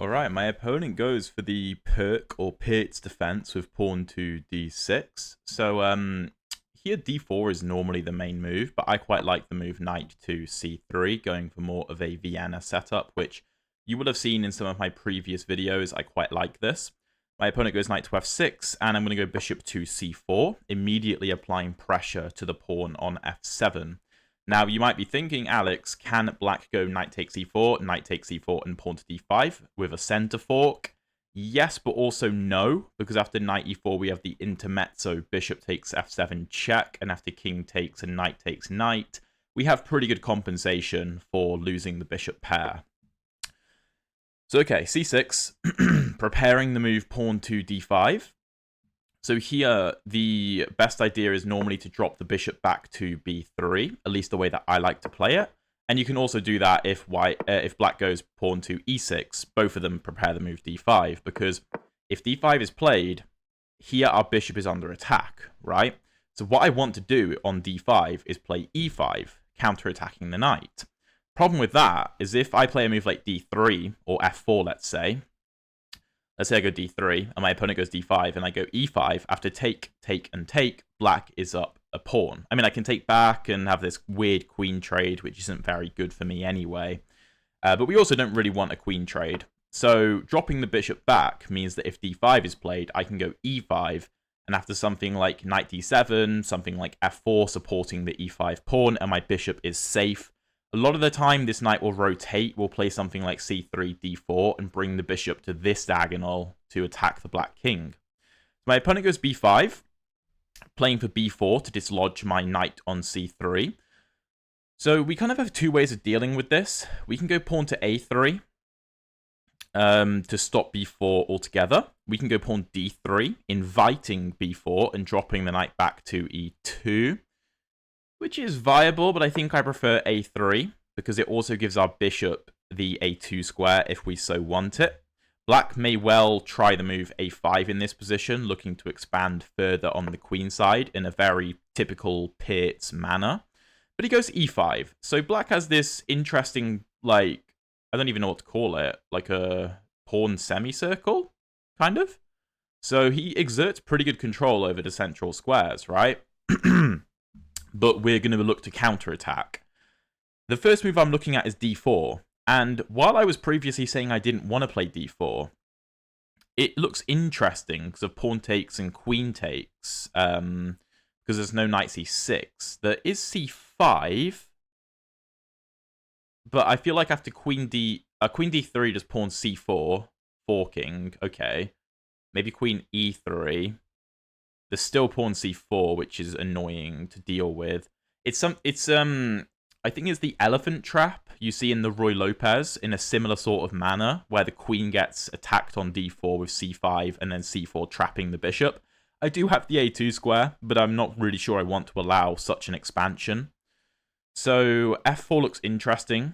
Alright, my opponent goes for the perk or Pirt's defense with pawn to d6. So here d4 is normally the main move, but I quite like the move knight to c3, going for more of a Vienna setup, which you will have seen in some of my previous videos. I quite like this. My opponent goes knight to f6, and I'm going to go bishop to c4, immediately applying pressure to the pawn on f7. Now, you might be thinking, Alex, can black go knight takes e4, knight takes e4, and pawn to d5 with a center fork? Yes, but also no, because after knight e4, we have the intermezzo, bishop takes f7 check, and after king takes and knight takes knight, we have pretty good compensation for losing the bishop pair. So, okay, c6, preparing the move pawn to d5. So here, the best idea is normally to drop the bishop back to b3, at least the way that I like to play it. And you can also do that if black goes pawn to e6. Both of them prepare the move d5, because if d5 is played, here our bishop is under attack, right? So what I want to do on d5 is play e5, counter-attacking the knight. Problem with that is if I play a move like d3 or f4, let's say I go d3 and my opponent goes d5 and I go e5, after take, and take, black is up a pawn. I mean, I can take back and have this weird queen trade, which isn't very good for me anyway. But we also don't really want a queen trade. So dropping the bishop back means that if d5 is played, I can go e5, and after something like knight d7, something like f4 supporting the e5 pawn, and my bishop is safe. A lot of the time, this knight will rotate, will play something like c3, d4, and bring the bishop to this diagonal to attack the black king. My opponent goes b5, playing for b4 to dislodge my knight on c3. So we kind of have two ways of dealing with this. We can go pawn to a3 to stop b4 altogether. We can go pawn d3, inviting b4 and dropping the knight back to e2, which is viable, but I think I prefer a3 because it also gives our bishop the a2 square if we so want it. Black may well try the move a5 in this position, looking to expand further on the queen side in a very typical Pirt's manner. But he goes e5. So black has this interesting, like, I don't even know what to call it, like a pawn semicircle, kind of. So he exerts pretty good control over the central squares, right? But we're going to look to counterattack. The first move I'm looking at is d4. And while I was previously saying I didn't want to play d4, it looks interesting because of pawn takes and queen takes, because there's no knight c6. There is c5, but I feel like after queen d3 does pawn c4, forking, okay. Maybe queen e3. There's still pawn c4, which is annoying to deal with. I think it's the elephant trap you see in the Ruy Lopez in a similar sort of manner, where the queen gets attacked on d4 with c5 and then c4 trapping the bishop. I do have the a2 square, but I'm not really sure I want to allow such an expansion. So f4 looks interesting,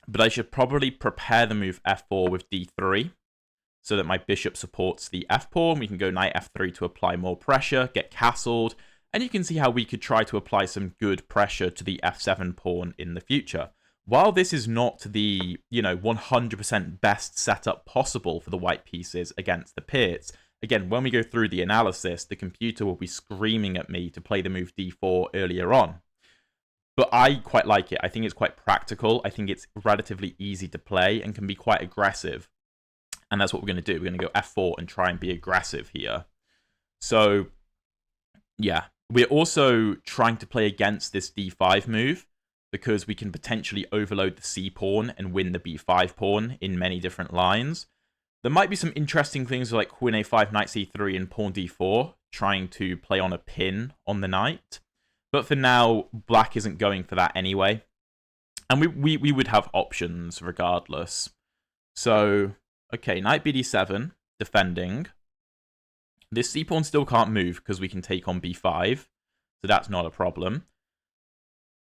but I should probably prepare the move f4 with d3, so that my bishop supports the f-pawn. We can go knight f3 to apply more pressure, get castled, and you can see how we could try to apply some good pressure to the f7 pawn in the future. While this is not the 100% best setup possible for the white pieces against the Pirts, again, when we go through the analysis, the computer will be screaming at me to play the move d4 earlier on. But I quite like it. I think it's quite practical. I think it's relatively easy to play and can be quite aggressive. And that's what we're going to do. We're going to go f4 and try and be aggressive here. So, yeah. We're also trying to play against this d5 move because we can potentially overload the c-pawn and win the b5 pawn in many different lines. There might be some interesting things like queen a5, knight c3, and pawn d4, trying to play on a pin on the knight. But for now, black isn't going for that anyway. And we would have options regardless. So, okay, knight bd7, defending. This c-pawn still can't move because we can take on b5, so that's not a problem.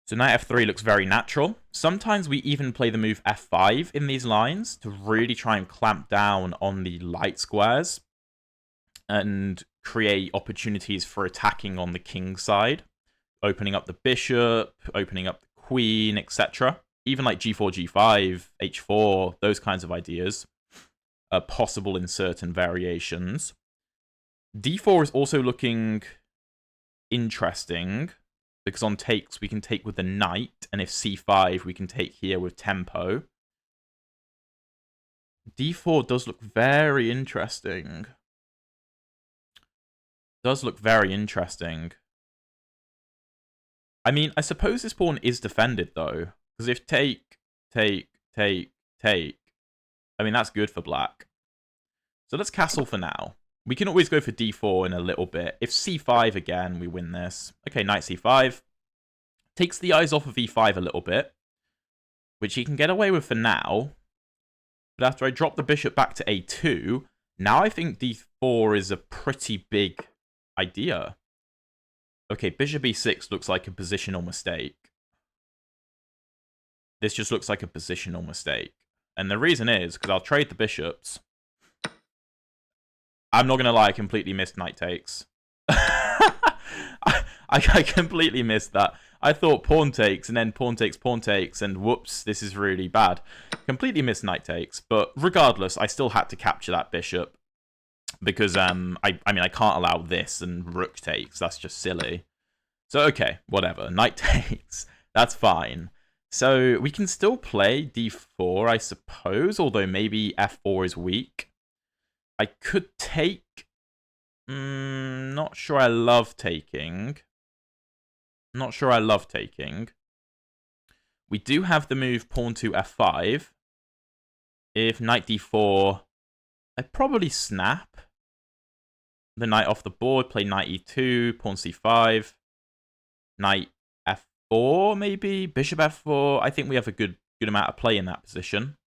So knight f3 looks very natural. Sometimes we even play the move f5 in these lines to really try and clamp down on the light squares and create opportunities for attacking on the king side, opening up the bishop, opening up the queen, etc. Even like g4, g5, h4, those kinds of ideas. possible in certain variations. D4 is also looking interesting, because on takes we can take with the knight, and if C5 we can take here with tempo. D4 does look very interesting. Does look very interesting. I mean, I suppose this pawn is defended, though. Because if take, I mean, that's good for black. So let's castle for now. We can always go for d4 in a little bit. If c5 again, we win this. Okay, knight c5. Takes the eyes off of e5 a little bit, which he can get away with for now. But after I drop the bishop back to a2, now I think d4 is a pretty big idea. Okay, bishop e6 looks like a positional mistake. This just looks like a positional mistake. And the reason is, because I'll trade the bishops. I'm not going to lie, I completely missed knight takes. I completely missed that. I thought pawn takes, and then pawn takes, and whoops, this is really bad. Completely missed knight takes, but regardless, I still had to capture that bishop. Because, I mean, I can't allow this and rook takes. That's just silly. So, okay, whatever. Knight takes. That's fine. So, we can still play d4, I suppose, although maybe f4 is weak. I could take... not sure I love taking. Not sure I love taking. We do have the move pawn to f5. If knight d4, I'd probably snap the knight off the board, play knight e2, pawn c5, knight f4 maybe, bishop f4. I think we have a good amount of play in that position.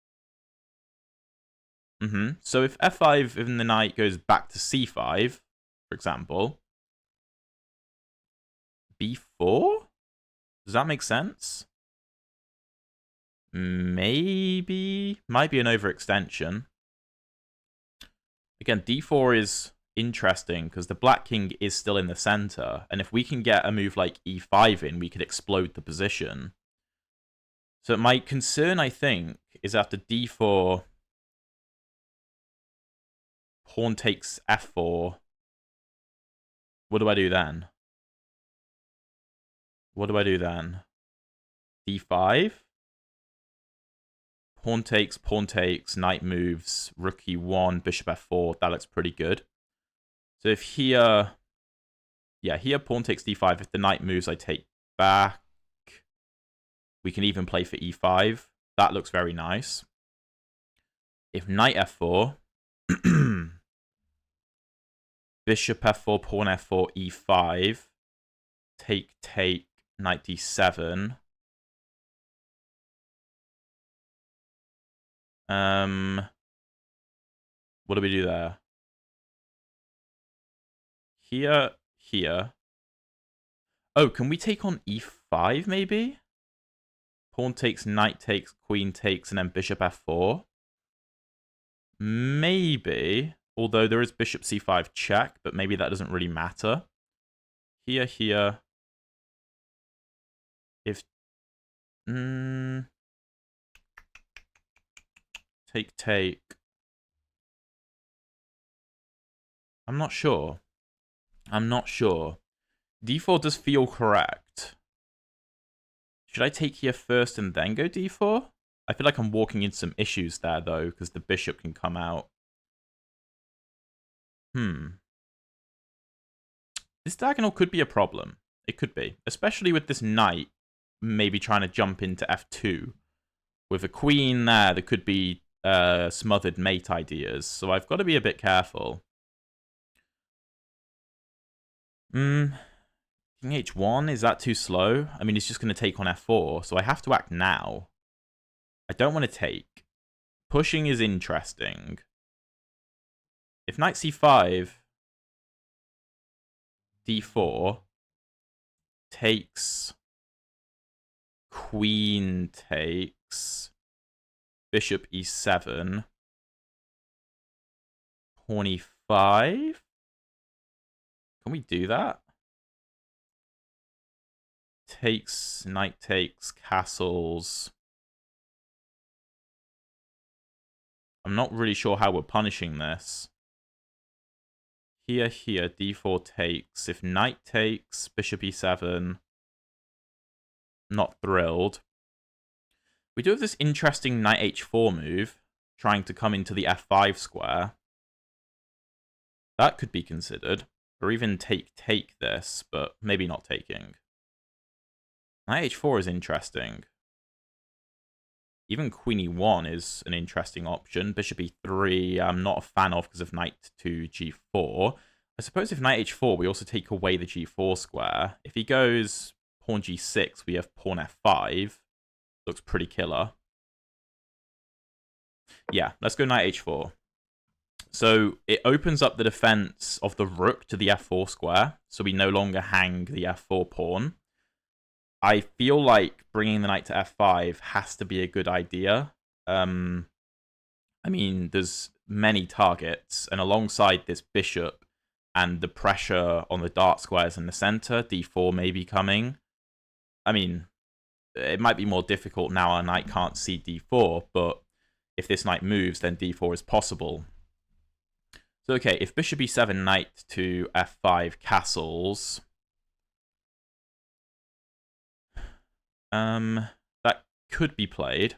So if f5 and the knight goes back to c5, for example, b4? Does that make sense? Maybe. Might be an overextension. Again, d4 is interesting because the black king is still in the center. And if we can get a move like e5 in, we could explode the position. So my concern, I think, is after d4, pawn takes f4. What do I do then? What do I do then? d5? Pawn takes, knight moves, rook e1, bishop f4. That looks pretty good. So if here... Yeah, here pawn takes d5. If the knight moves, I take back. We can even play for e5. That looks very nice. If knight f4... bishop f4, pawn f4, e5. Take, knight d7. What do we do there? Here. Oh, can we take on e5 maybe? Pawn takes, knight takes, queen takes, and then bishop f4. Maybe. Although there is bishop c5 check, but maybe that doesn't really matter. Here. If... Take. I'm not sure. d4 does feel correct. Should I take here first and then go d4? I feel like I'm walking into some issues there, though, because the bishop can come out. This diagonal could be a problem. It could be. Especially with this knight maybe trying to jump into f2. With a queen there could be smothered mate ideas. So I've got to be a bit careful. King h1, is that too slow? I mean, he's just going to take on f4, so I have to act now. I don't want to take. Pushing is interesting. If knight c5, d4, takes, queen takes, bishop e7, pawn e5. Can we do that? Takes, knight takes, castles. I'm not really sure how we're punishing this. Here, d4 takes. If knight takes, bishop e7. Not thrilled. We do have this interesting knight h4 move, trying to come into the f5 square. That could be considered. Or even take this, but maybe not taking. Knight h4 is interesting. Even queen e1 is an interesting option. Bishop e3, I'm not a fan of because of knight to g4. I suppose if knight h4, we also take away the g4 square. If he goes pawn g6, we have pawn f5. Looks pretty killer. Yeah, let's go knight h4. So it opens up the defense of the rook to the f4 square, so we no longer hang the f4 pawn. I feel like bringing the knight to f5 has to be a good idea. I mean, there's many targets, and alongside this bishop and the pressure on the dark squares in the center, d4 may be coming. I mean, it might be more difficult now our knight can't see d4, but if this knight moves, then d4 is possible. So, okay, if bishop e7, knight to f5 castles... that could be played.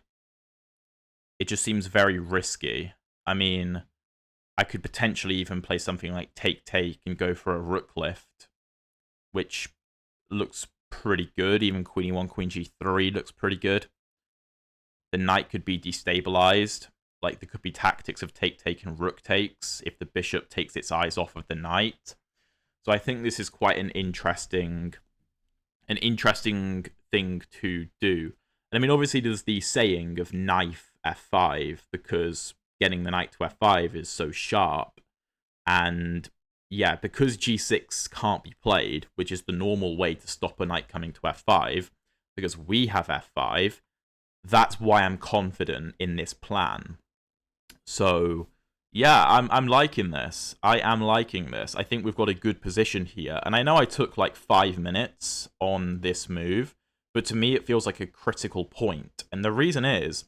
It just seems very risky. I mean, I could potentially even play something like take and go for a rook lift, which looks pretty good. Even queen e1, queen g3 looks pretty good. The knight could be destabilized. Like, there could be tactics of take and rook takes if the bishop takes its eyes off of the knight. So I think this is quite an interesting thing to do. And I mean, obviously, there's the saying of knife f5 because getting the knight to f5 is so sharp. And yeah, because g6 can't be played, which is the normal way to stop a knight coming to f5, because we have f5, that's why I'm confident in this plan. So yeah, I'm liking this. I am liking this. I think we've got a good position here. And I know I took like 5 minutes on this move, but to me it feels like a critical point. And the reason is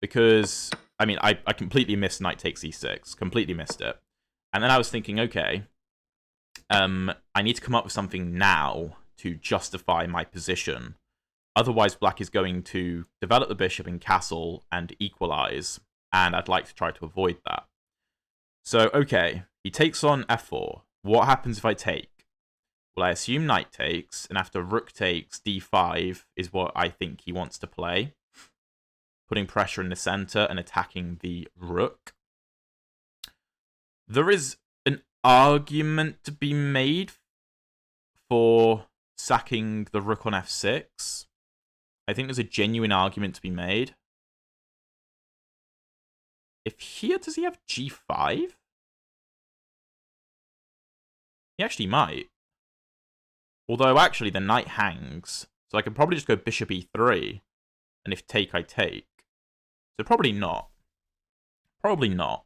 because, I mean, I completely missed knight takes e6. Completely missed it. And then I was thinking, okay, I need to come up with something now to justify my position. Otherwise, black is going to develop the bishop in castle and equalize. And I'd like to try to avoid that. So, okay, he takes on f4. What happens if I take? Well, I assume knight takes, and after rook takes, d5 is what I think he wants to play. Putting pressure in the center and attacking the rook. There is an argument to be made for sacking the rook on f6. I think there's a genuine argument to be made. If here, does he have g5? He actually might. Although, actually, the knight hangs. So I can probably just go bishop e3. And if take, I take. So probably not. Probably not.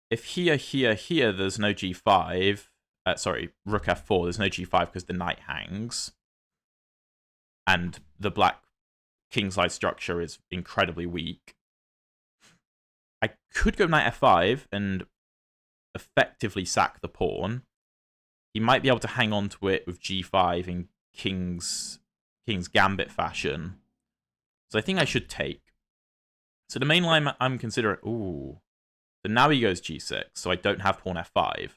If here, there's no g5. Sorry, rook f4. There's no g5 because the knight hangs. And the black kingside structure is incredibly weak. I could go knight f5 and effectively sack the pawn. He might be able to hang on to it with g5 in king's gambit fashion. So I think I should take. So the main line I'm considering... Ooh. So now he goes g6, so I don't have pawn f5.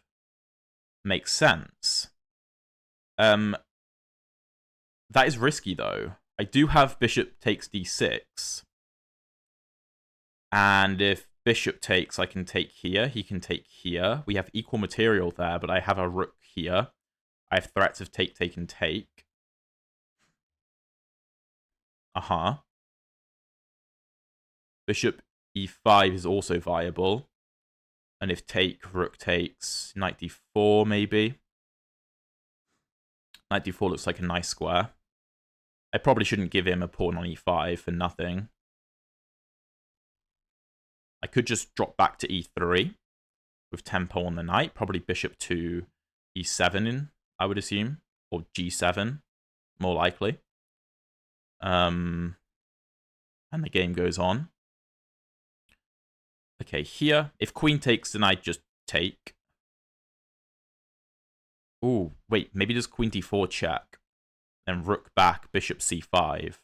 Makes sense. That is risky, though. I do have bishop takes d6. And if bishop takes, I can take here. He can take here. We have equal material there, but I have a rook here. I have threats of take and take. Bishop e5 is also viable. And if take, rook takes, knight d4 maybe. Knight d4 looks like a nice square. I probably shouldn't give him a pawn on e5 for nothing. I could just drop back to e3 with tempo on the knight. Probably bishop to e7, I would assume. Or g7, more likely. And the game goes on. Okay, here, if queen takes, then I just take. Ooh, wait, maybe does queen d4 check? Then rook back, bishop c5.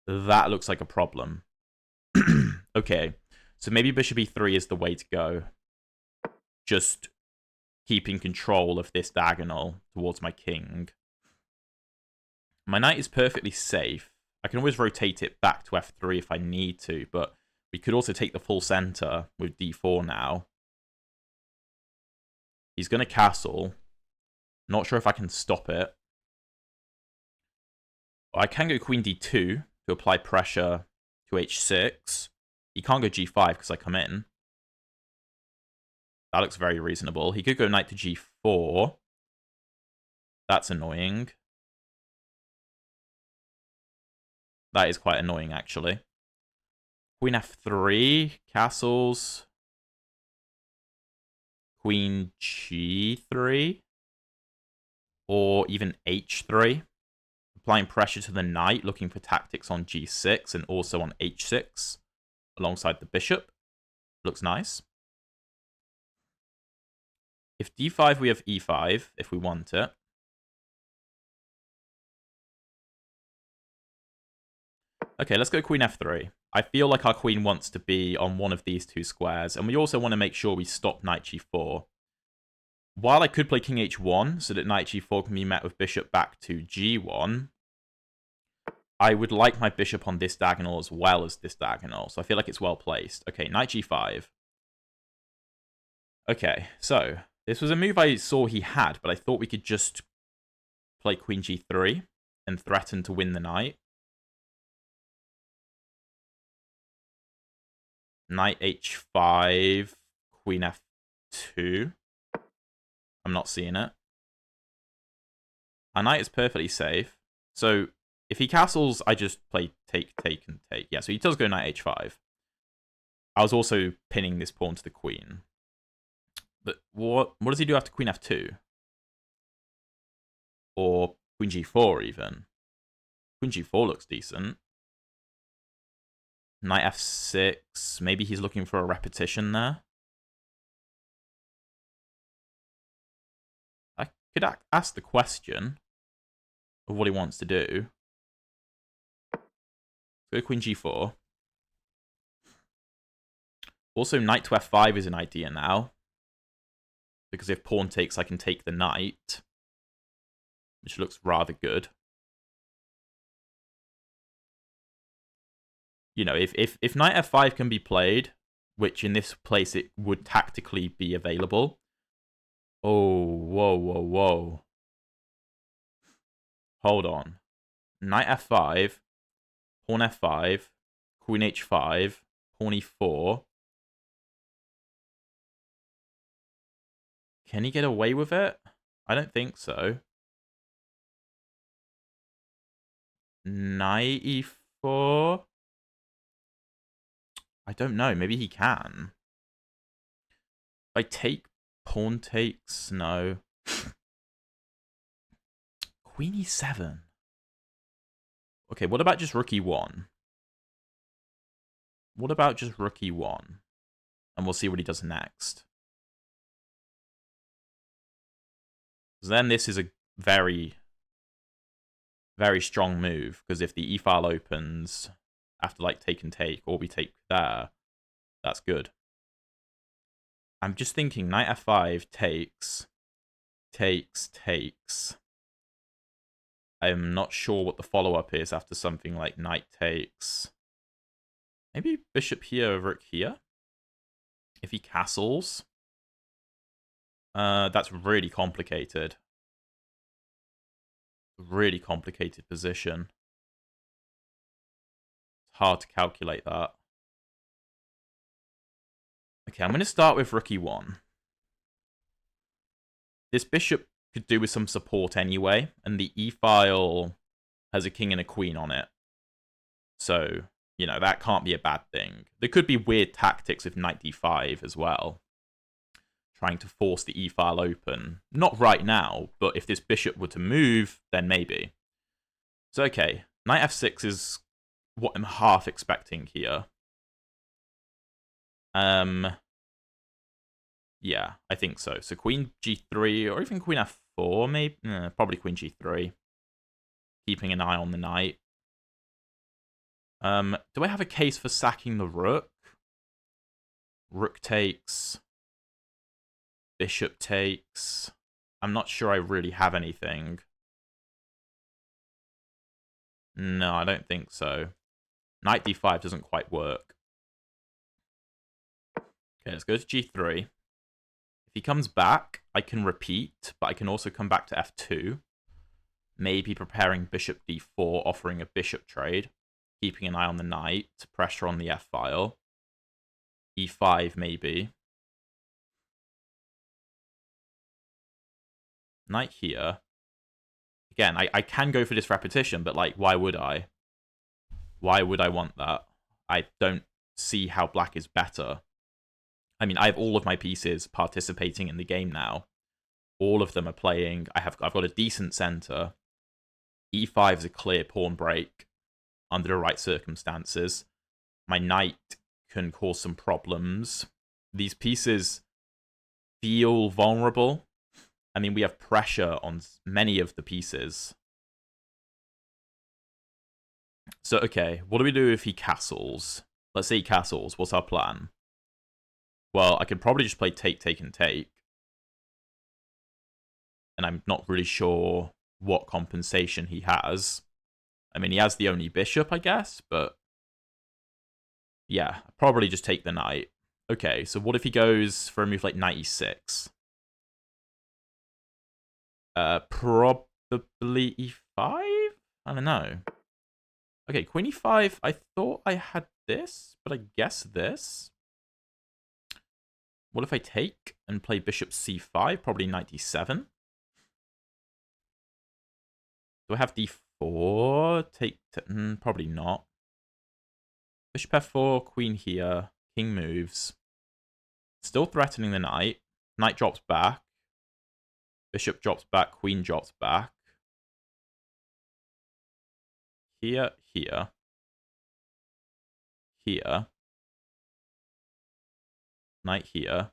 That looks like a problem. Okay, so maybe bishop e3 is the way to go. Just keeping control of this diagonal towards my king. My knight is perfectly safe. I can always rotate it back to f3 if I need to, but we could also take the full center with d4 now. He's going to castle. Not sure if I can stop it. I can go queen d2 to apply pressure to h6. He can't go g5 because I come in. That looks very reasonable. He could go knight to g4. That's annoying. That is quite annoying, actually. Queen f3, castles. Queen g3. Or even h3. Applying pressure to the knight, looking for tactics on g6 and also on h6 alongside the bishop. Looks nice. If d5, we have e5 if we want it. Okay, let's go queen f3. I feel like our queen wants to be on one of these two squares, and we also want to make sure we stop knight g4. While I could play king h1 so that knight g4 can be met with bishop back to g1, I would like my bishop on this diagonal as well as this diagonal, so I feel like it's well placed. Okay, knight g5. Okay, so this was a move I saw he had, but I thought we could just play queen g3 and threaten to win the knight. Knight h5, queen f2. I'm not seeing it. Our knight is perfectly safe. So if he castles, I just play take, take, and take. Yeah, so he does go knight h5. I was also pinning this pawn to the queen. But what does he do after queen f2? Or queen g4 even? Queen g4 looks decent. Knight f6. Maybe he's looking for a repetition there. I could ask the question of what he wants to do. Go queen g4. Also, knight to f5 is an idea now. Because if pawn takes, I can take the knight. Which looks rather good. You know, if knight f5 can be played, which in this place it would tactically be available. Oh, whoa, whoa, whoa. Hold on. Knight f5, pawn f5, queen h5, pawn e4. Can he get away with it? I don't think so. Knight e4? I don't know. Maybe he can. If I take, pawn takes, no. Queen e7. Okay, what about just rook e1? What about just rook e1? And we'll see what he does next. Then this is a very, very strong move. Because if the e-file opens after like take and take, or we take there, that's good. I'm just thinking knight f5 takes, takes. I'm not sure what the follow-up is after something like knight takes. Maybe bishop here, rook here? If he castles. That's really complicated. Really complicated position. It's hard to calculate that. Okay, I'm going to start with rook e1. This bishop could do with some support anyway, and the e-file has a king and a queen on it. So, you know, that can't be a bad thing. There could be weird tactics with knight d5 as well. Trying to force the e-file open. Not right now, but if this bishop were to move, then maybe. So, okay, knight f6 is what I'm half expecting here. Yeah, I think so. So queen g3, or even queen f4, maybe. Probably queen g3. Keeping an eye on the knight. Do I have a case for sacking the rook? Rook takes. Bishop takes. I'm not sure I really have anything. No, I don't think so. Knight d5 doesn't quite work. Okay, let's go to g3. If he comes back, I can repeat, but I can also come back to f2. Maybe preparing bishop d4, offering a bishop trade. Keeping an eye on the knight, pressure on the f-file. e5 maybe. Knight here. Again, I can go for this repetition, but like, why would I? Why would I want that? I don't see how black is better. I mean, I have all of my pieces participating in the game now. All of them are playing. I've got a decent center. e5 is a clear pawn break under the right circumstances. My knight can cause some problems. These pieces feel vulnerable. I mean, we have pressure on many of the pieces. So, okay, what do we do if he castles? Let's say he castles. What's our plan? Well, I could probably just play take, take, and take. And I'm not really sure what compensation he has. I mean, he has the only bishop, I guess, but yeah, probably just take the knight. Okay, so what if he goes for a move like knight e6? Probably e5? I don't know. Okay, queen e5. I thought I had this, but I guess this. What if I take and play bishop c5? Probably knight d7. Do I have d4? Take, probably not. Bishop f4, queen here, king moves. Still threatening the knight. Knight drops back. Bishop drops back, queen drops back. Here, here. Here. Knight here.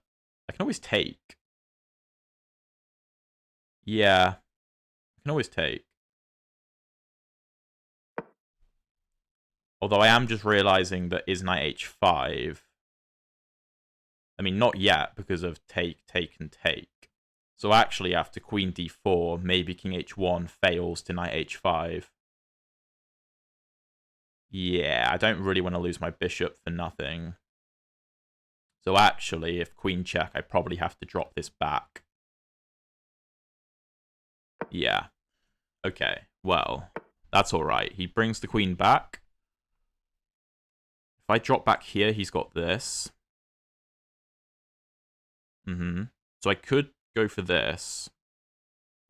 I can always take. Yeah. I can always take. Although I am just realizing that is knight h5. I mean, not yet because of take, take, and take. So actually, after queen d4, maybe king h1 fails to knight h5. Yeah, I don't really want to lose my bishop for nothing. So actually, if queen check, I probably have to drop this back. Yeah. Okay, well, that's alright. He brings the queen back. If I drop back here, he's got this. So I could go for this.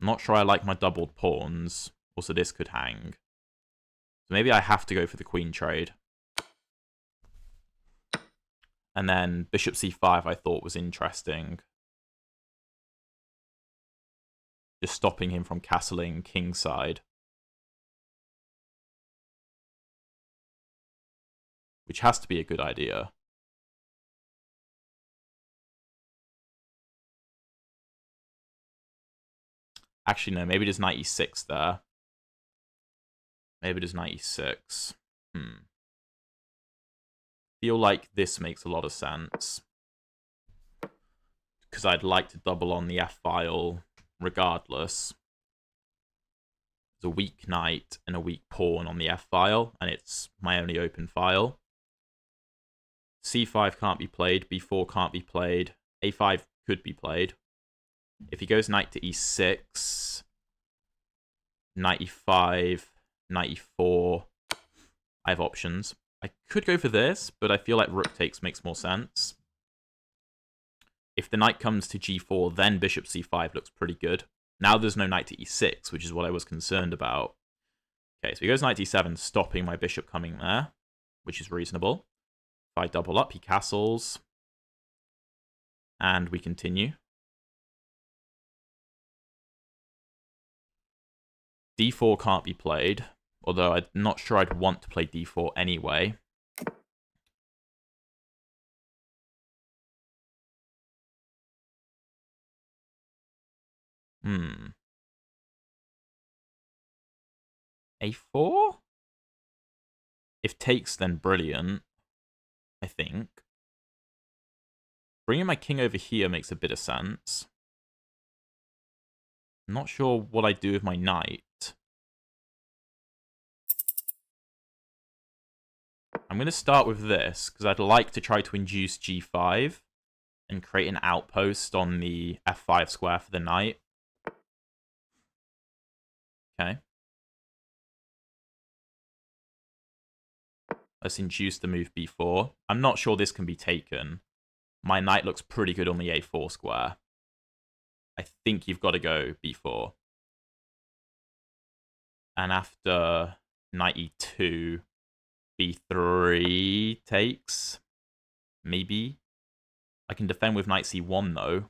I'm not sure I like my doubled pawns. Also, this could hang. So maybe I have to go for the queen trade. And then bishop c5 I thought was interesting. Just stopping him from castling kingside. Which has to be a good idea. Actually, no, maybe there's knight e6 there. Maybe there's knight e6. Feel like this makes a lot of sense. Because I'd like to double on the f-file regardless. There's a weak knight and a weak pawn on the f-file, and it's my only open file. c5 can't be played, b4 can't be played, a5 could be played. If he goes knight to e6, knight e5, knight e4, I have options. I could go for this, but I feel like rook takes makes more sense. If the knight comes to g4, then bishop c5 looks pretty good. Now there's no knight to e6, which is what I was concerned about. Okay, so he goes knight d7, stopping my bishop coming there, which is reasonable. If I double up, he castles. And we continue. d4 can't be played, although I'm not sure I'd want to play d4 anyway. Hmm. A4? If takes, then brilliant, I think. Bringing my king over here makes a bit of sense. I'm not sure what I do with my knight. I'm going to start with this, because I'd like to try to induce g5 and create an outpost on the f5 square for the knight. Okay. Let's induce the move b4. I'm not sure this can be taken. My knight looks pretty good on the a4 square. I think you've got to go b4. And after knight e2, b3 takes. Maybe. I can defend with knight c1, though.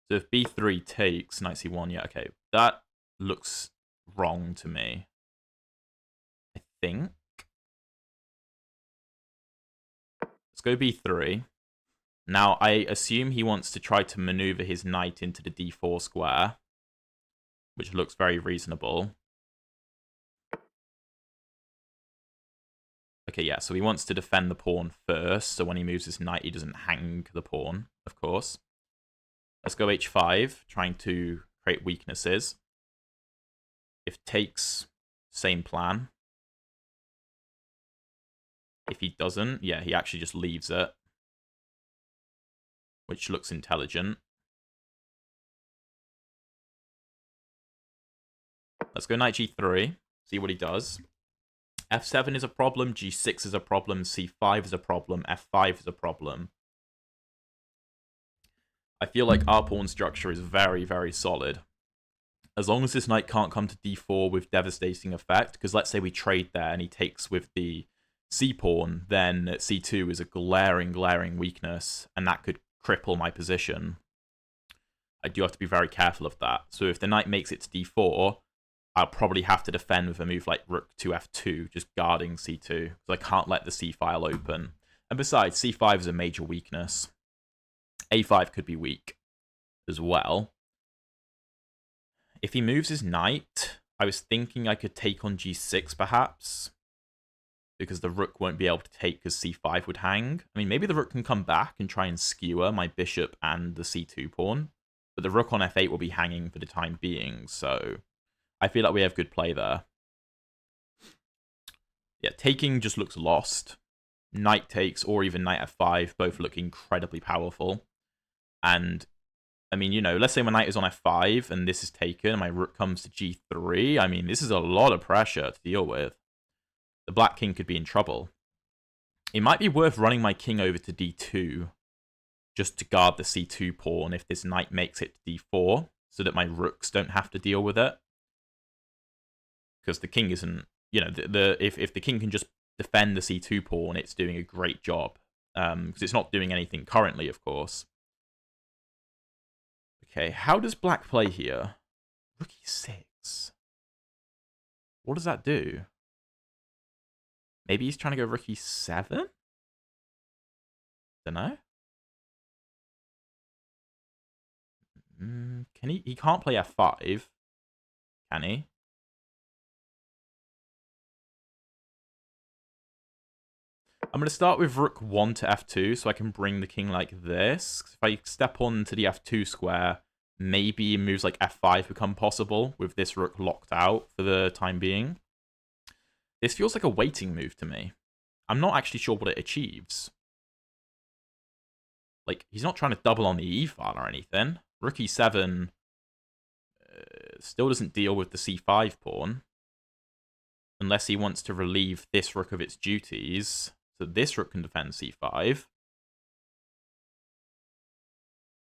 So if b3 takes, knight c1, yeah, okay. That looks wrong to me. I think. Let's go b3. Now, I assume he wants to try to maneuver his knight into the d4 square, which looks very reasonable. Okay, yeah, so he wants to defend the pawn first, so when he moves his knight, he doesn't hang the pawn, of course. Let's go h5, trying to create weaknesses. If takes, same plan. If he doesn't, yeah, he actually just leaves it, which looks intelligent. Let's go knight g3, see what he does. f7 is a problem, g6 is a problem, c5 is a problem, f5 is a problem. I feel like our pawn structure is very, very solid. As long as this knight can't come to d4 with devastating effect, because let's say we trade there and he takes with the c-pawn, then c2 is a glaring, glaring weakness, and that could cripple my position. I do have to be very careful of that. So if the knight makes it to d4, I'll probably have to defend with a move like rook to f2, just guarding c2, because I can't let the c-file open. And besides, c5 is a major weakness. a5 could be weak as well. If he moves his knight, I was thinking I could take on g6 perhaps, because the rook won't be able to take because c5 would hang. I mean, maybe the rook can come back and try and skewer my bishop and the c2 pawn, but the rook on f8 will be hanging for the time being, so I feel like we have good play there. Yeah, taking just looks lost. Knight takes or even knight f5 both look incredibly powerful. And, I mean, you know, let's say my knight is on f5 and this is taken and my rook comes to g3. I mean, this is a lot of pressure to deal with. The black king could be in trouble. It might be worth running my king over to d2 just to guard the c2 pawn if this knight makes it to d4 so that my rooks don't have to deal with it. Because the king isn't, you know, if the king can just defend the c2 pawn, it's doing a great job. Because it's not doing anything currently, of course. Okay, how does black play here? Rook e6. What does that do? Maybe he's trying to go rook e7? Dunno. Can he? He can't play f5, can he? I'm going to start with rook 1 to f2 so I can bring the king like this. If I step on to the f2 square, maybe moves like f5 become possible with this rook locked out for the time being. This feels like a waiting move to me. I'm not actually sure what it achieves. Like, he's not trying to double on the e-file or anything. Rook e7 still doesn't deal with the c5 pawn. Unless he wants to relieve this rook of its duties. So this rook can defend c5.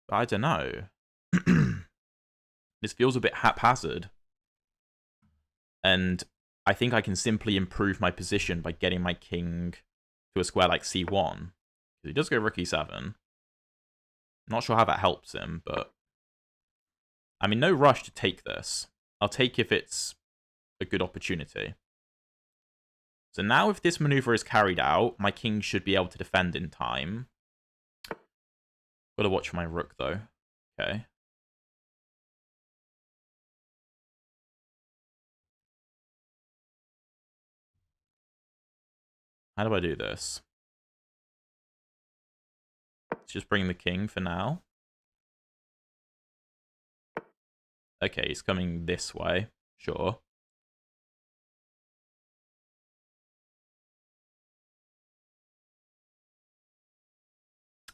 But I don't know. This feels a bit haphazard. And I think I can simply improve my position by getting my king to a square like c1. He does go rook e7. Not sure how that helps him, but... I mean, no rush to take this. I'll take if it's a good opportunity. So now if this maneuver is carried out, my king should be able to defend in time. Gotta watch for my rook, though. Okay. How do I do this? Let's just bring the king for now. Okay, he's coming this way. Sure.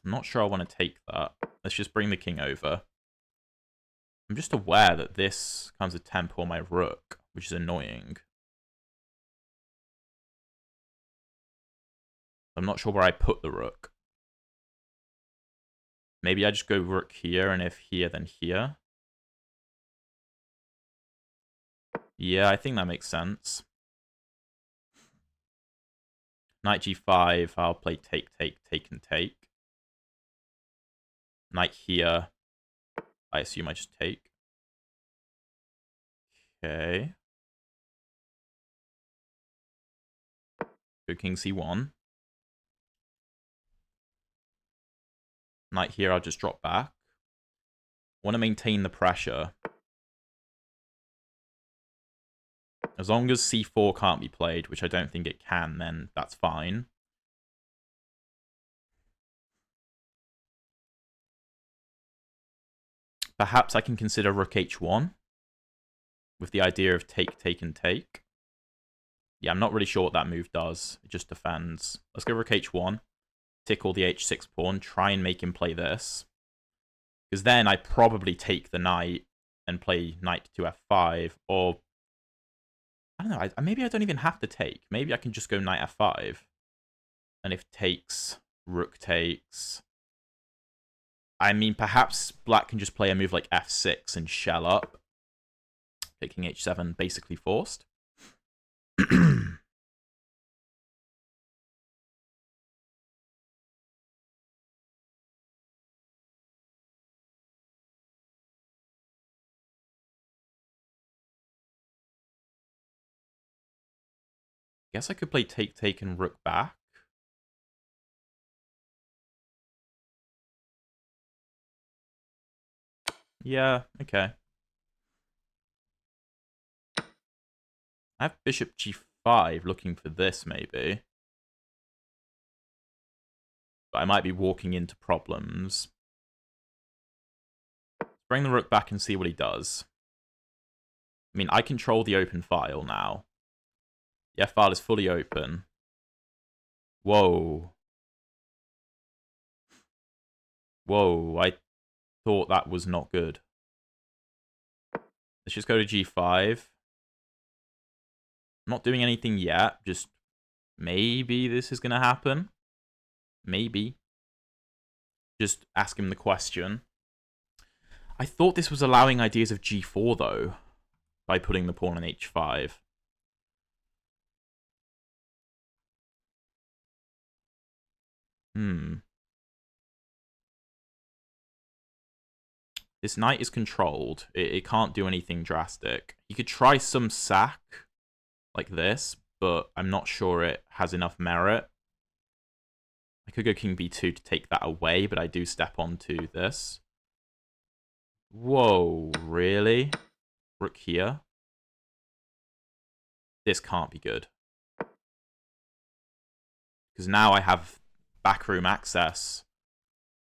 I'm not sure I want to take that. Let's just bring the king over. I'm just aware that this comes a tempo on my rook, which is annoying. I'm not sure where I put the rook. Maybe I just go rook here, and if here, then here. Yeah, I think that makes sense. Knight g5, I'll play take, take, take, and take. Knight here. I assume I just take. Okay. Go king c1. Knight here, I'll just drop back. Want to maintain the pressure. As long as c4 can't be played, which I don't think it can, then that's fine. Perhaps I can consider rook h1 with the idea of take, take, and take. Yeah, I'm not really sure what that move does. It just defends. Let's go rook h1. Tickle the h6 pawn. Try and make him play this. Because then I probably take the knight and play knight to f5. Or, I don't know. Maybe I don't even have to take. Maybe I can just go knight f5. And if takes, rook takes. I mean, perhaps black can just play a move like f6 and shell up. Taking h7 basically forced. Guess I could play take, take, and rook back. Yeah, okay. I have bishop g5 looking for this, maybe. But I might be walking into problems. Let's bring the rook back and see what he does. I mean, I control the open file now. The f-file is fully open. Whoa. Whoa, I thought that was not good. Let's just go to g5. I'm not doing anything yet. Just maybe this is going to happen. Maybe. Just ask him the question. I thought this was allowing ideas of g4, though, by putting the pawn on h5. This knight is controlled. It can't do anything drastic. You could try some sack like this, but I'm not sure it has enough merit. I could go king b2 to take that away, but I do step onto this. Whoa, really? Rook here? This can't be good. Because now I have backroom access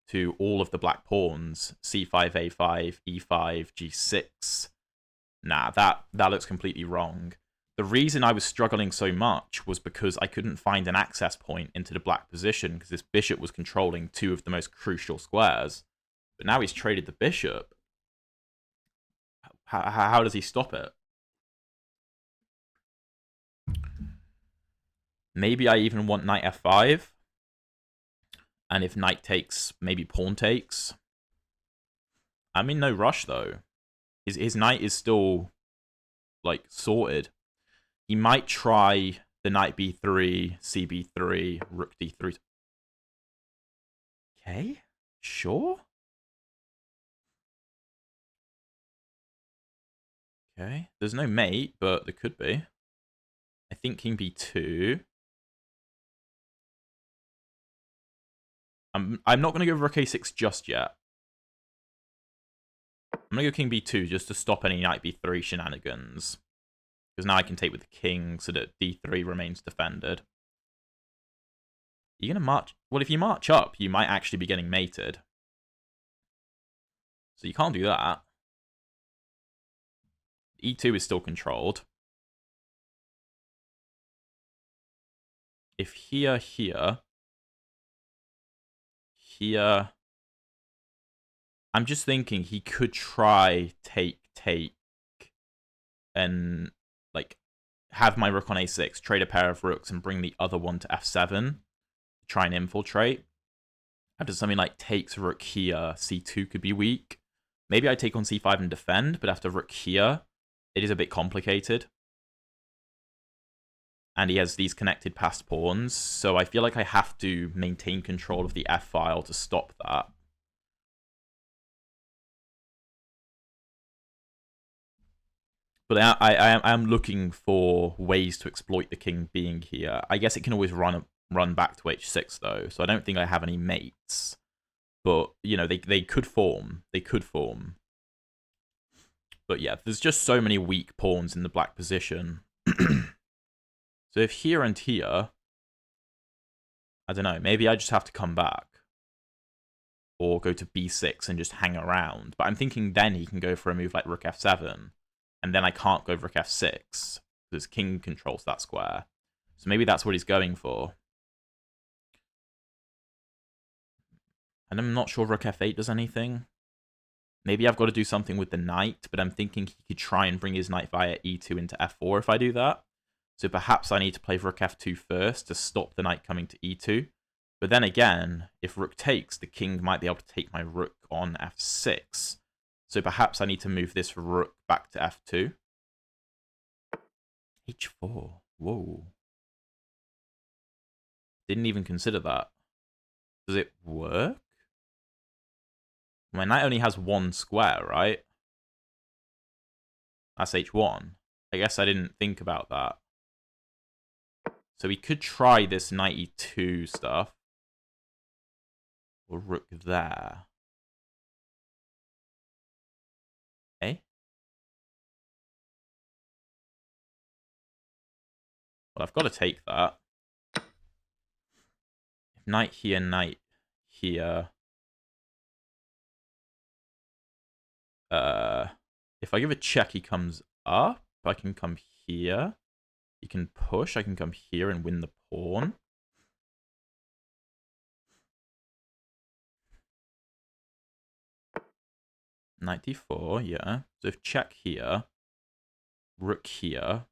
to all of the black pawns. c5, a5, e5, g6. Nah, that looks completely wrong. The reason I was struggling so much was because I couldn't find an access point into the black position because this bishop was controlling two of the most crucial squares. But now he's traded the bishop. How does he stop it? Maybe I even want knight f5. And if knight takes, maybe pawn takes. I'm in no rush, though. His knight is still, like, sorted. He might try the knight b3, cb3, rook d3. Okay, sure. Okay, there's no mate, but there could be. I think king b2. I'm not going to go rook a6 just yet. I'm going to go king b2 just to stop any knight b3 shenanigans. Because now I can take with the king so that d3 remains defended. You're gonna march... Well, if you march up, you might actually be getting mated. So you can't do that. E2 is still controlled. If here... I'm just thinking he could try take, and, like, have my rook on a6, trade a pair of rooks, and bring the other one to f7. Try and infiltrate. After something like takes rook here, c2 could be weak. Maybe I take on c5 and defend, but after rook here, it is a bit complicated. And he has these connected passed pawns, so I feel like I have to maintain control of the f-file to stop that. But I am looking for ways to exploit the king being here. I guess it can always run back to h6, though, so I don't think I have any mates. But, you know, they could form. They could form. But yeah, there's just so many weak pawns in the black position. So if here and here, I don't know, maybe I just have to come back. Or go to b6 and just hang around. But I'm thinking then he can go for a move like rook f7. And then I can't go rook f6, because king controls that square. So maybe that's what he's going for. And I'm not sure rook f8 does anything. Maybe I've got to do something with the knight, but I'm thinking he could try and bring his knight via e2 into f4 if I do that. So perhaps I need to play rook f2 first to stop the knight coming to e2. But then again, if rook takes, the king might be able to take my rook on f6. So perhaps I need to move this rook back to f2. h4. Whoa. Didn't even consider that. Does it work? My knight only has one square, right? That's h1. I guess I didn't think about that. So we could try this knight e2 stuff. Or rook there. Okay. Well, I've got to take that. If knight here, knight here. If I give a check, he comes up. I can come here. He can push. I can come here and win the pawn. Knight d4, yeah. So if check here, rook here,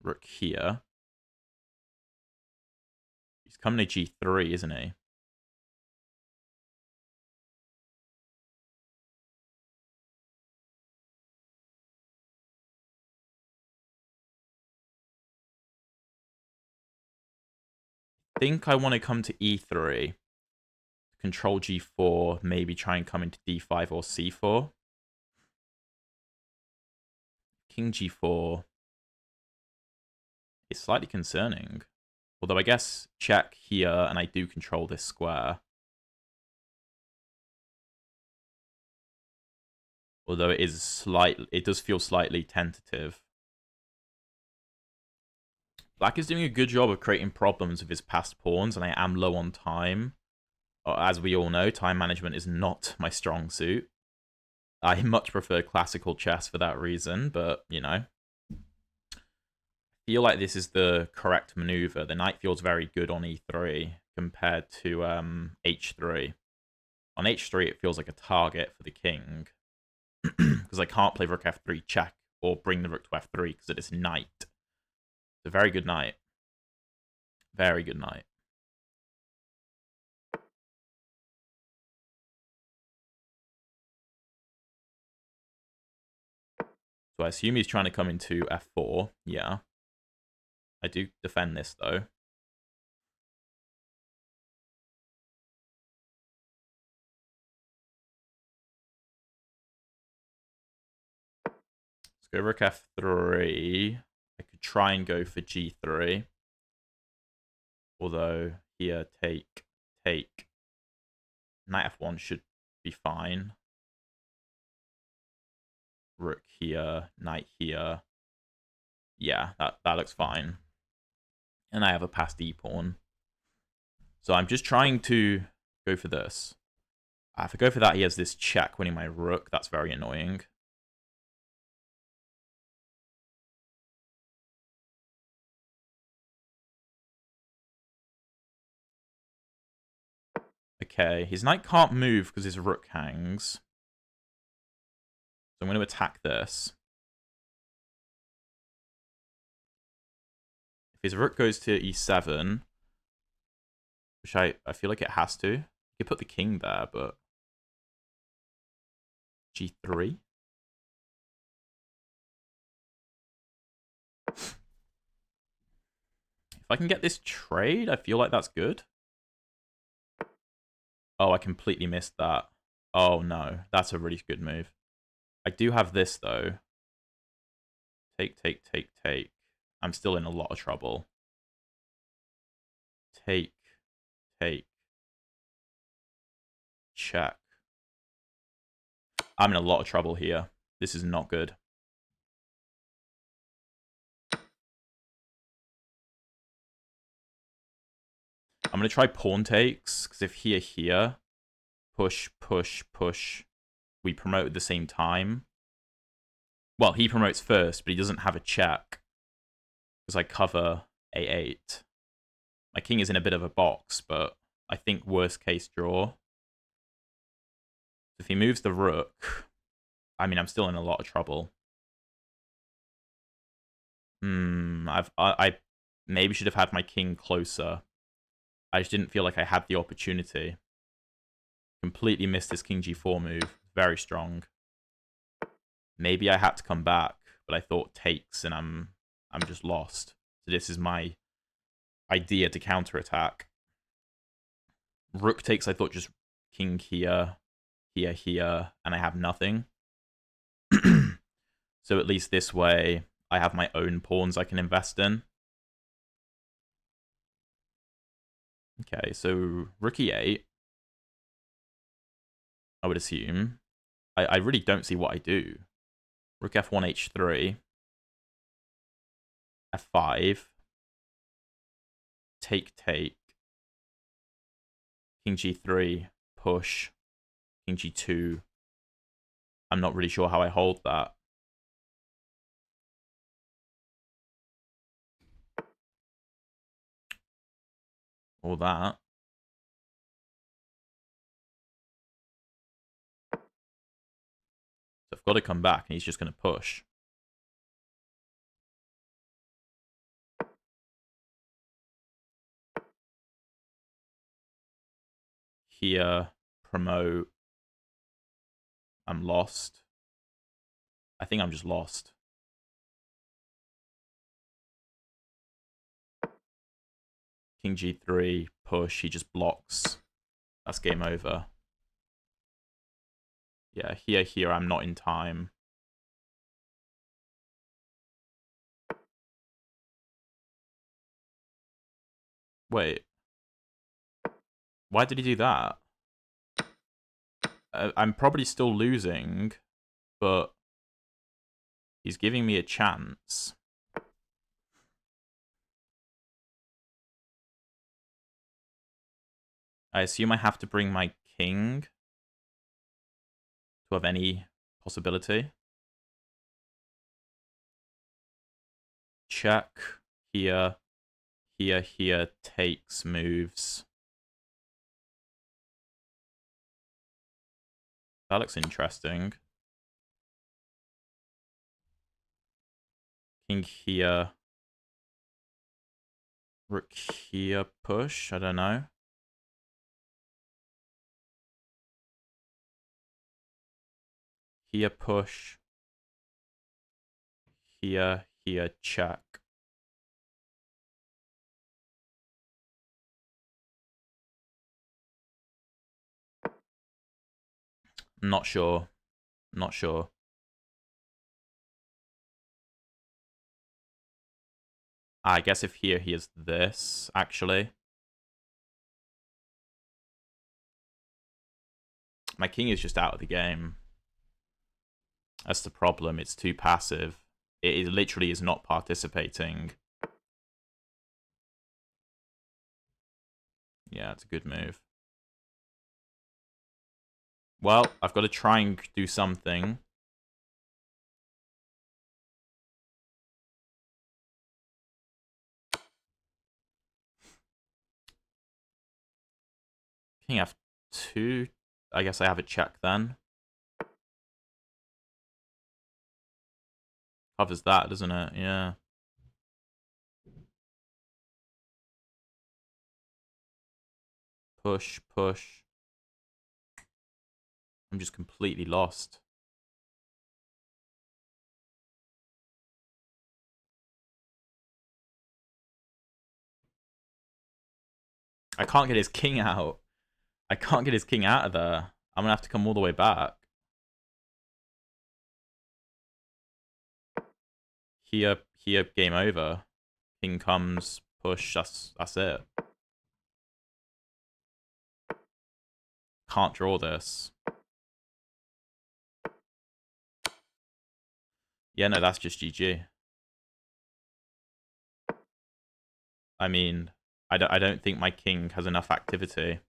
rook here. He's coming to g3, isn't he? I think I want to come to e3. Control g4, maybe try and come into d5 or c4. King g4 is slightly concerning. Although I guess check here, and I do control this square. Although it does feel slightly tentative. Black is doing a good job of creating problems with his passed pawns, and I am low on time. As we all know, time management is not my strong suit. I much prefer classical chess for that reason, but, you know. I feel like this is the correct maneuver. The knight feels very good on e3 compared to h3. On h3, it feels like a target for the king. Because I can't play rook f3 check or bring the rook to f3 because it is knight. It's a very good knight. Very good knight. So I assume he's trying to come into f4. Yeah. I do defend this, though. Let's go rook f3. I could try and go for g3. Although, here, take. Knight f1 should be fine. Rook here, knight here. Yeah, that looks fine. And I have a passed e-pawn. So I'm just trying to go for this. If I go for that, he has this check winning my rook. That's very annoying. Okay, his knight can't move because his rook hangs. So I'm going to attack this. If his rook goes to e7, which I feel like it has to. You could put the king there, but g3. If I can get this trade, I feel like that's good. Oh, I completely missed that. Oh no, that's a really good move. I do have this though. Take, take, take, take. I'm still in a lot of trouble. Take, take. Check. I'm in a lot of trouble here. This is not good. I'm going to try pawn takes, because if here, push, push, push, we promote at the same time. Well, he promotes first, but he doesn't have a check, because I cover a8. My king is in a bit of a box, but I think worst case draw. If he moves the rook, I mean, I'm still in a lot of trouble. I maybe should have had my king closer. I just didn't feel like I had the opportunity. Completely missed this king g4 move. Very strong. Maybe I had to come back, but I thought takes, and I'm just lost. So this is my idea to counterattack. Rook takes, I thought just king here, here, here, and I have nothing. So at least this way, I have my own pawns I can invest in. Okay, so rook e8. I would assume. I really don't see what I do. Rook f1, h3. f5. Take, take. King g3. Push. King g2. I'm not really sure how I hold that. All that. So I've got to come back, and he's just going to push. Here, promote. I'm lost. I think I'm just lost. King g3, push. He just blocks. That's game over. Yeah, here, I'm not in time. Wait. Why did he do that? I'm probably still losing, but he's giving me a chance. I assume I have to bring my king to have any possibility. Check. Here, takes, moves. That looks interesting. King here. Rook here, push. I don't know. Here, push. Here, check. Not sure. Not sure. I guess if here he is this, actually. My king is just out of the game. That's the problem. It's too passive. It literally is not participating. Yeah, it's a good move. Well, I've got to try and do something. King F2. I guess I have a check then. Covers that, doesn't it? Yeah. Push, push. I'm just completely lost. I can't get his king out. I can't get his king out of there. I'm going to have to come all the way back. Here, game over. King comes, push, that's it. Can't draw this. Yeah, no, that's just GG. I mean, I don't think my king has enough activity.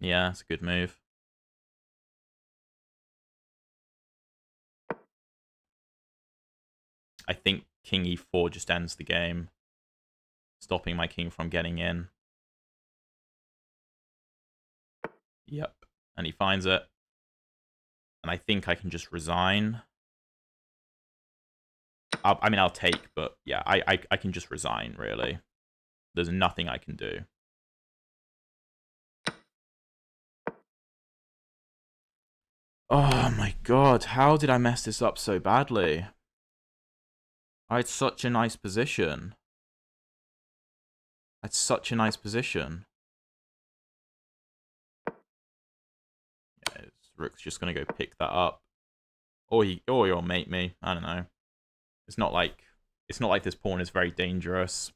Yeah, it's a good move. I think king e4 just ends the game, stopping my king from getting in. Yep, and he finds it. And I think I can just resign. I mean, I'll take, but yeah, I can just resign, really. There's nothing I can do. Oh my god, how did I mess this up so badly? I had such a nice position. I had such a nice position. Yeah, Rook's just gonna go pick that up. Or he'll mate me. I don't know. It's not like this pawn is very dangerous.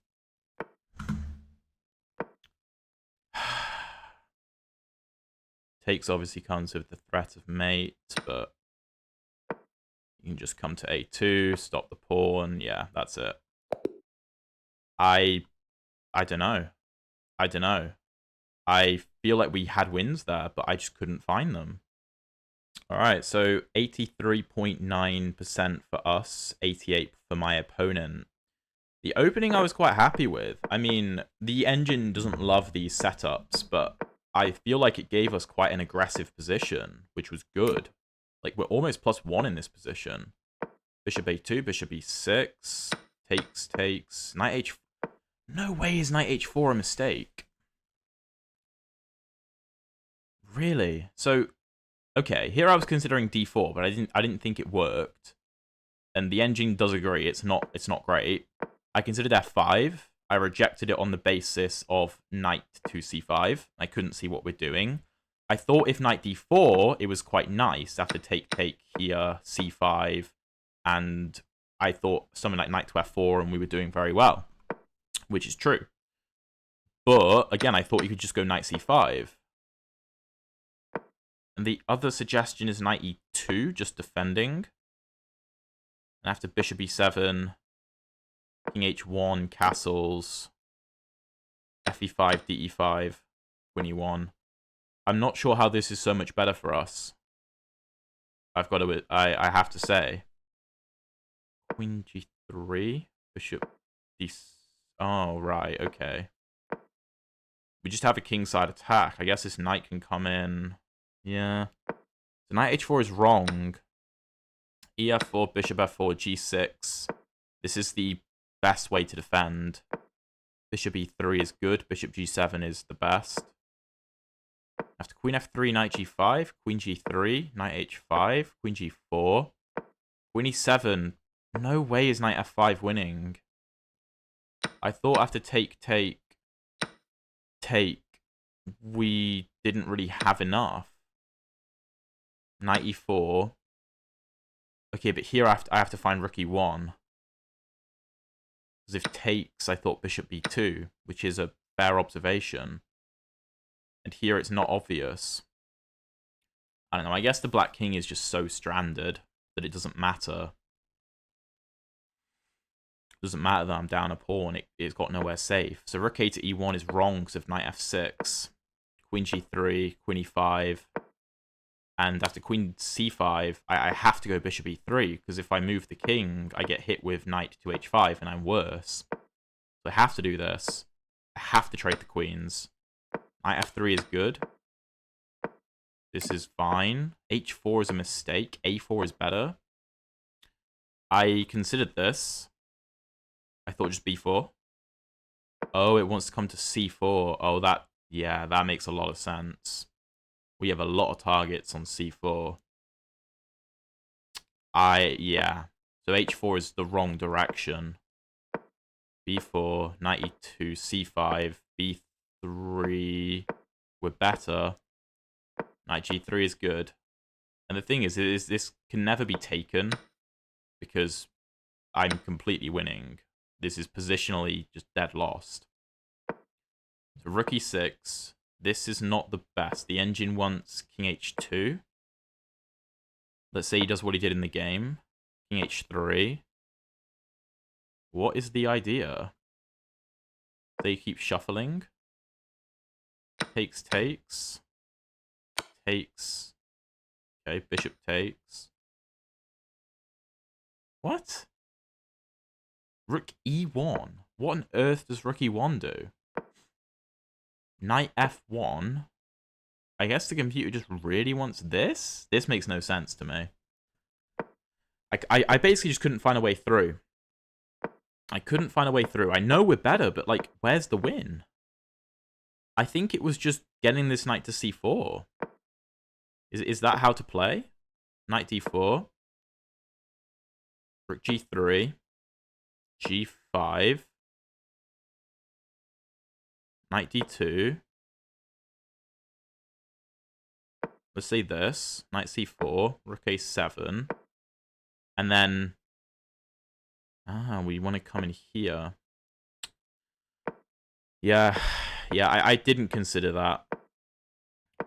Takes obviously comes with the threat of mate, but you can just come to a2, stop the pawn. Yeah, that's it. I don't know. I don't know. I feel like we had wins there, but I just couldn't find them. All right, so 83.9% for us, 88 for my opponent. The opening I was quite happy with. I mean, the engine doesn't love these setups, but I feel like it gave us quite an aggressive position, which was good. Like, we're almost +1 in this position. Bishop a2, bishop e6, takes, knight h... No way is knight h4 a mistake. Really? So, okay, here I was considering d4, but I didn't think it worked. And the engine does agree, it's not great. I considered f5. I rejected it on the basis of knight to c5. I couldn't see what we're doing. I thought if knight d4, it was quite nice after take here, c5, and I thought something like knight to f4 and we were doing very well, which is true. But again, I thought you could just go knight c5. And the other suggestion is knight e2, just defending. And after bishop e7, king h1, castles, fe5, de5, queen e1. I'm not sure how this is so much better for us. I have to say. Queen g3, bishop d... Oh, right, okay. We just have a kingside attack. I guess this knight can come in. Yeah. So knight h4 is wrong. ef4, bishop f4, g6. This is the best way to defend. Bishop e3 is good. Bishop g7 is the best. After queen f3, knight g5, queen g3, knight h5, queen g4, queen e7. No way is knight f5 winning. I thought after take, we didn't really have enough. Knight e4. Okay, but here I have to find rook e1. Because if takes, I thought bishop b2, which is a fair observation. And here it's not obvious. I don't know, I guess the black king is just so stranded that it doesn't matter. Doesn't matter that I'm down a pawn. It's got nowhere safe. So rook a to e1 is wrong because of knight f6. Queen g3, queen e5. And after queen c5, I have to go bishop e3, because if I move the king, I get hit with knight to h5, and I'm worse. So I have to do this. I have to trade the queens. Knight f3 is good. This is fine. h4 is a mistake. a4 is better. I considered this. I thought just b4. Oh, it wants to come to c4. Oh, that makes a lot of sense. We have a lot of targets on c4. Yeah. So h4 is the wrong direction. b4, knight e2, c5, b3. We're better. Knight g3 is good. And the thing is this can never be taken because I'm completely winning. This is positionally just dead lost. So rook e6. This is not the best. The engine wants king h2. Let's say he does what he did in the game. King h3. What is the idea? They keep shuffling. Takes. Takes. Okay, bishop takes. What? Rook e1. What on earth does rook e1 do? Knight f1. I guess the computer just really wants this? This makes no sense to me. I basically just couldn't find a way through. I couldn't find a way through. I know we're better, but, like, where's the win? I think it was just getting this knight to c4. Is that how to play? Knight d4. Rook g3. g5. Knight d2. Let's say this. Knight c4. Rook a7. And then... we want to come in here. Yeah, I didn't consider that.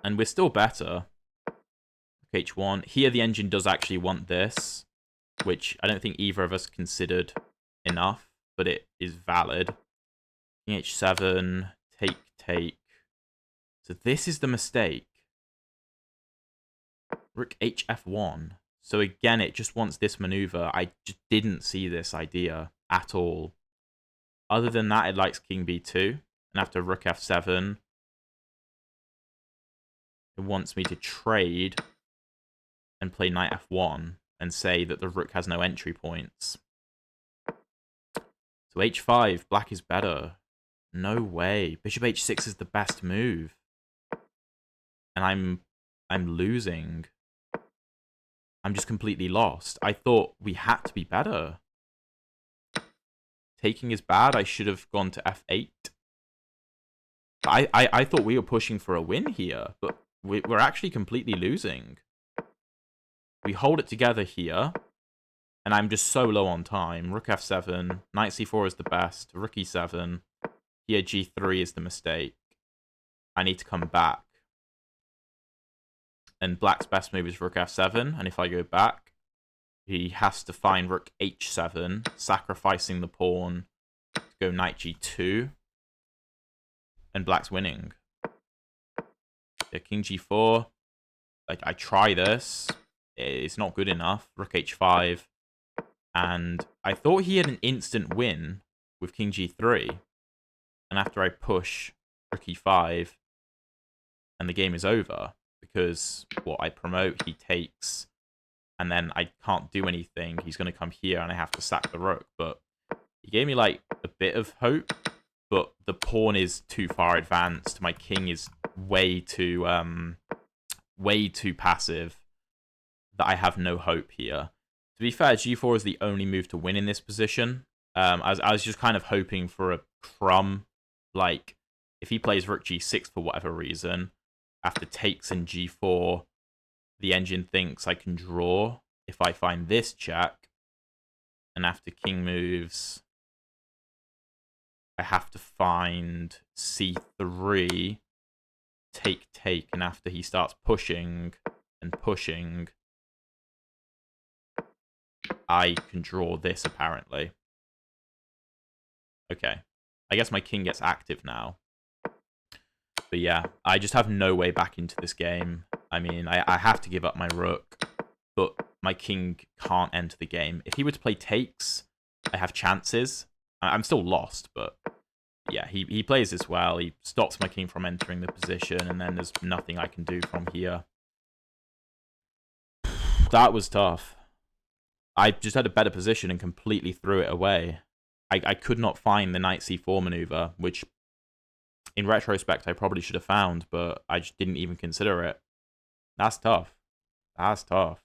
And we're still better. H1. Here the engine does actually want this, which I don't think either of us considered enough, but it is valid. King h7, take. So this is the mistake. Rook hf1. So again, it just wants this maneuver. I just didn't see this idea at all. Other than that, it likes king b2. And after rook f7, it wants me to trade and play knight f1 and say that the rook has no entry points. So h5, black is better. No way. Bishop h6 is the best move. And I'm losing. I'm just completely lost. I thought we had to be better. Taking is bad. I should have gone to f8. I thought we were pushing for a win here, but we're actually completely losing. We hold it together here, and I'm just so low on time. Rook f7, knight c4 is the best, rook e7, here g3 is the mistake. I need to come back. And black's best move is rook f7, and if I go back, he has to find rook h7, sacrificing the pawn to go knight g2, and black's winning. Yeah, king g4, like, I try this. It's not good enough. Rook h5. And I thought he had an instant win with king g3. And after I push rook e5, and the game is over. Because what I promote, he takes. And then I can't do anything. He's going to come here and I have to sack the rook. But he gave me, like, a bit of hope. But the pawn is too far advanced. My king is way too passive. That I have no hope here. To be fair, g4 is the only move to win in this position. I was just kind of hoping for a crumb. Like, if he plays rook g6 for whatever reason, after takes and g4, the engine thinks I can draw if I find this check. And after king moves, I have to find c3, take, and after he starts pushing and pushing, I can draw this, apparently. Okay. I guess my king gets active now. But yeah, I just have no way back into this game. I mean, I have to give up my rook, but my king can't enter the game. If he were to play takes, I have chances. I'm still lost, but yeah, he plays this well. He stops my king from entering the position, and then there's nothing I can do from here. That was tough. I just had a better position and completely threw it away. I could not find the knight c4 maneuver, which in retrospect I probably should have found, but I just didn't even consider it. That's tough. That's tough.